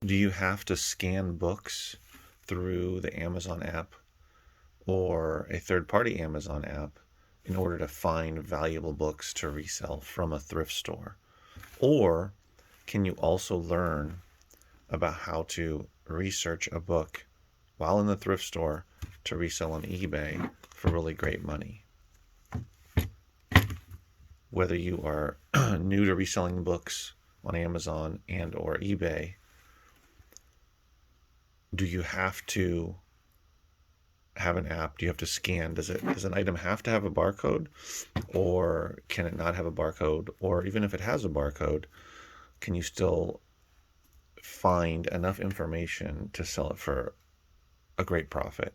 Do you have to scan books through the Amazon app or a third-party Amazon app in order to find valuable books to resell from a thrift store? Or can you also learn about how to research a book while in the thrift store to resell on eBay for really great money? Whether you are new to reselling books on Amazon and or eBay, do you have to have an app? Do you have to scan? Does an item have to have a barcode, or can it not have a barcode? Or even if it has a barcode, can you still find enough information to sell it for a great profit?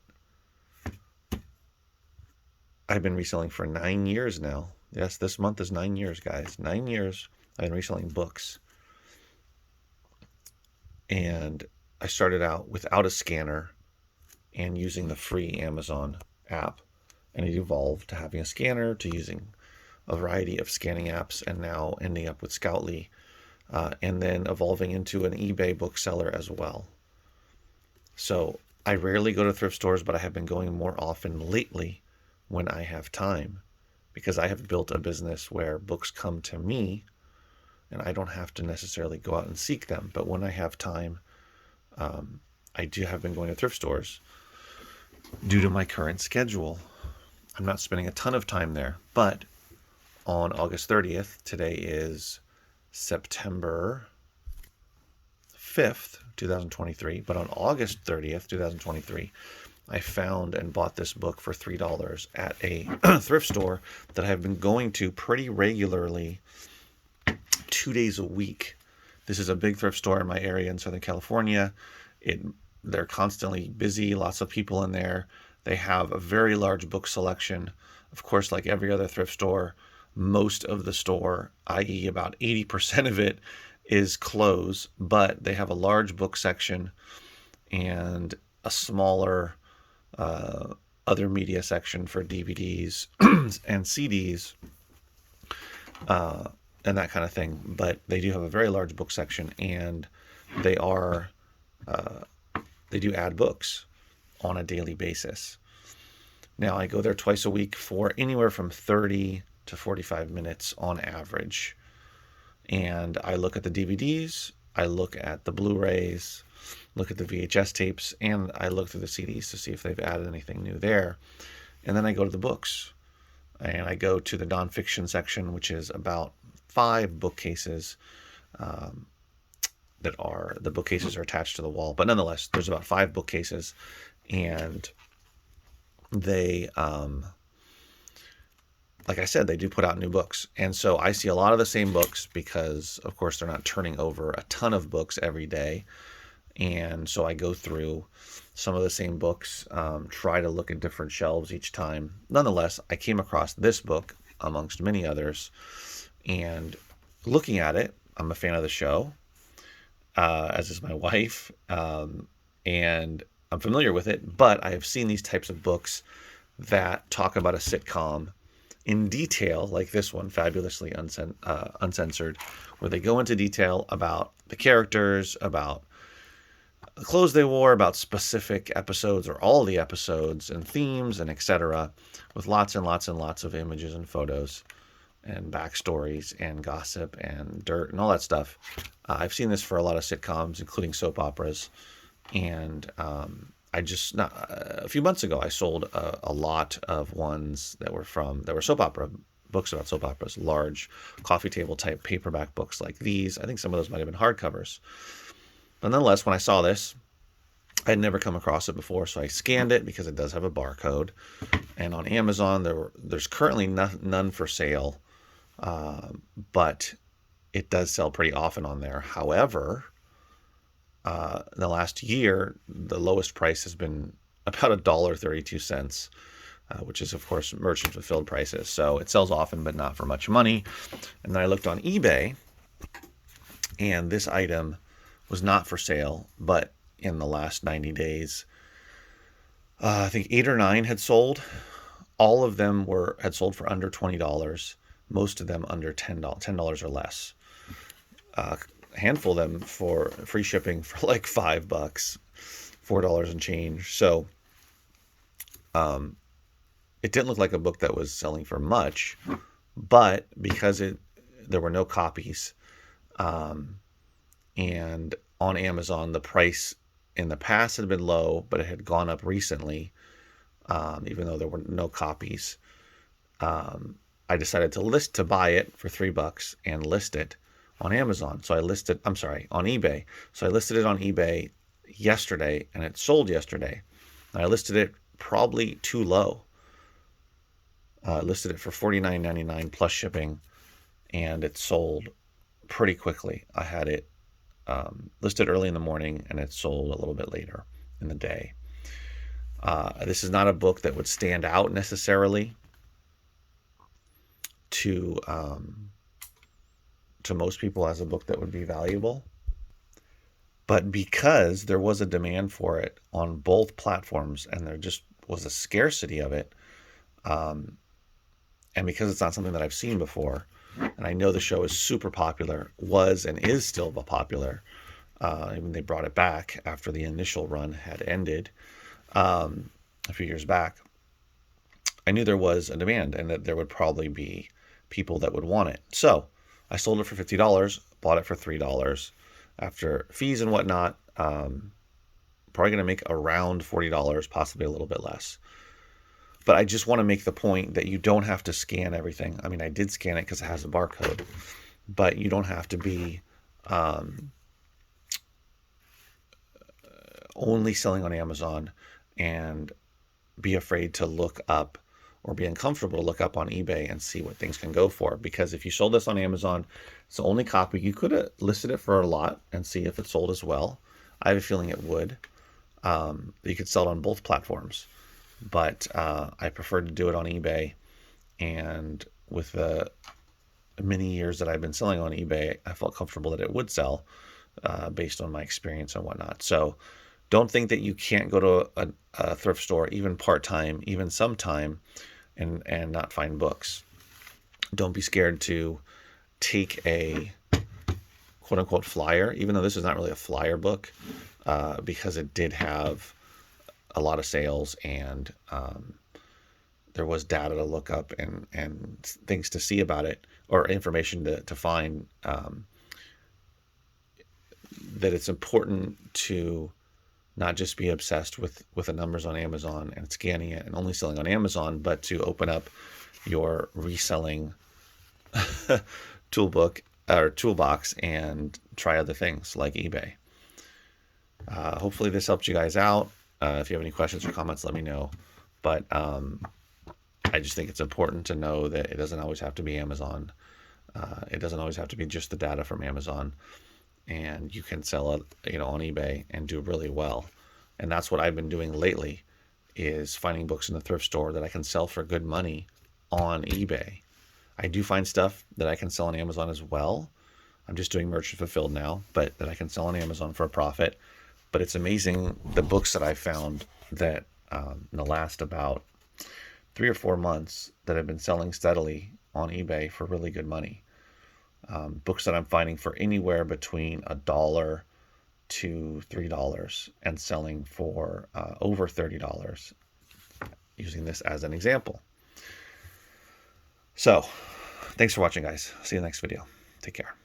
I've been reselling for 9 years now. Yes, this month is 9 years, guys. 9 years I've been reselling books. And I started out without a scanner and using the free Amazon app. And it evolved to having a scanner, to using a variety of scanning apps, and now ending up with Scoutly, and then evolving into an eBay bookseller as well. So I rarely go to thrift stores, but I have been going more often lately when I have time, because I have built a business where books come to me and I don't have to necessarily go out and seek them. But when I have time, I do have been going to thrift stores due to my current schedule. I'm not spending a ton of time there, but on August 30th, today is September 5th, 2023, but on August 30th, 2023, I found and bought this book for $3 at a thrift store that I have been going to pretty regularly, 2 days a week. This is a big thrift store in my area in Southern California. They're constantly busy, lots of people in there. They have a very large book selection. Of course, like every other thrift store, most of the store, i.e. about 80% of it, is clothes, but they have a large book section and a smaller other media section for DVDs and CDs and that kind of thing. But they do have a very large book section, and they do add books on a daily basis. Now I go there twice a week for anywhere from 30 to 45 minutes on average. And I look at the DVDs, I look at the Blu-rays, look at the VHS tapes, and I look through the CDs to see if they've added anything new there. And then I go to the books, and I go to the nonfiction section, which is about 5 bookcases the bookcases are attached to the wall, but nonetheless, there's about 5 bookcases, and they, like I said, they do put out new books. And so I see a lot of the same books because, of course, they're not turning over a ton of books every day. And so I go through some of the same books, try to look at different shelves each time. Nonetheless, I came across this book amongst many others, and looking at it, I'm a fan of the show, as is my wife, and I'm familiar with it, but I have seen these types of books that talk about a sitcom in detail, like this one, Fabulously Uncensored, where they go into detail about the characters, about the clothes they wore, about specific episodes or all the episodes and themes and etc., with lots and lots and lots of images and photos and backstories and gossip and dirt and all that stuff. I've seen this for a lot of sitcoms, including soap operas. And a few months ago, I sold a lot of ones that were soap opera books about soap operas, large coffee table type paperback books like these. I think some of those might have been hardcovers. But nonetheless, when I saw this, I had never come across it before, so I scanned it because it does have a barcode. And on Amazon, there's currently none for sale, but it does sell pretty often on there. However, in the last year, the lowest price has been about $1.32, which is, of course, merchant fulfilled prices. So it sells often, but not for much money. And then I looked on eBay, and this item was not for sale, but in the last 90 days, I think 8 or 9 had sold. All of them had sold for under $20. Most of them under $10 or less. handful of them for free shipping for like $5, $4 and change. So it didn't look like a book that was selling for much, but because there were no copies, and on Amazon the price in the past had been low, but it had gone up recently, even though there were no copies. I decided to buy it for $3 and list it on Amazon. So I listed, I'm sorry, on eBay. So I listed it on eBay yesterday, and it sold yesterday. And I listed it probably too low. I listed it for $49.99 plus shipping, and it sold pretty quickly. I had it listed early in the morning, and it sold a little bit later in the day. This is not a book that would stand out necessarily to most people as a book that would be valuable. But because there was a demand for it on both platforms, and there just was a scarcity of it, and because it's not something that I've seen before, and I know the show is super popular, was and is still popular, even they brought it back after the initial run had ended a few years back, I knew there was a demand and that there would probably be people that would want it. So I sold it for $50, bought it for $3. After fees and whatnot, probably going to make around $40, possibly a little bit less. But I just want to make the point that you don't have to scan everything. I mean, I did scan it because it has a barcode, but you don't have to be only selling on Amazon and be afraid to look up or be uncomfortable to look up on eBay and see what things can go for. Because if you sold this on Amazon, it's the only copy. You could have listed it for a lot and see if it sold as well. I have a feeling it would. You could sell it on both platforms, but I preferred to do it on eBay. And with the many years that I've been selling on eBay, I felt comfortable that it would sell based on my experience and whatnot. So don't think that you can't go to a thrift store, even part-time, even sometime, and not find books. Don't be scared to take a quote-unquote flyer, even though this is not really a flyer book, because it did have a lot of sales, and there was data to look up and things to see about it, or information to find, that it's important to not just be obsessed with the numbers on Amazon and scanning it and only selling on Amazon, but to open up your reselling toolbook or toolbox and try other things like eBay. Hopefully this helped you guys out. If you have any questions or comments, let me know. But I just think it's important to know that it doesn't always have to be Amazon. It doesn't always have to be just the data from Amazon. And you can sell it, on eBay and do really well. And that's what I've been doing lately, is finding books in the thrift store that I can sell for good money on eBay. I do find stuff that I can sell on Amazon as well. I'm just doing merchant fulfilled now, but that I can sell on Amazon for a profit. But it's amazing the books that I found that in the last about 3 or 4 months that have been selling steadily on eBay for really good money. Books that I'm finding for anywhere between $1 to $3 and selling for over $30, using this as an example. So thanks for watching, guys. See you in the next video. Take care.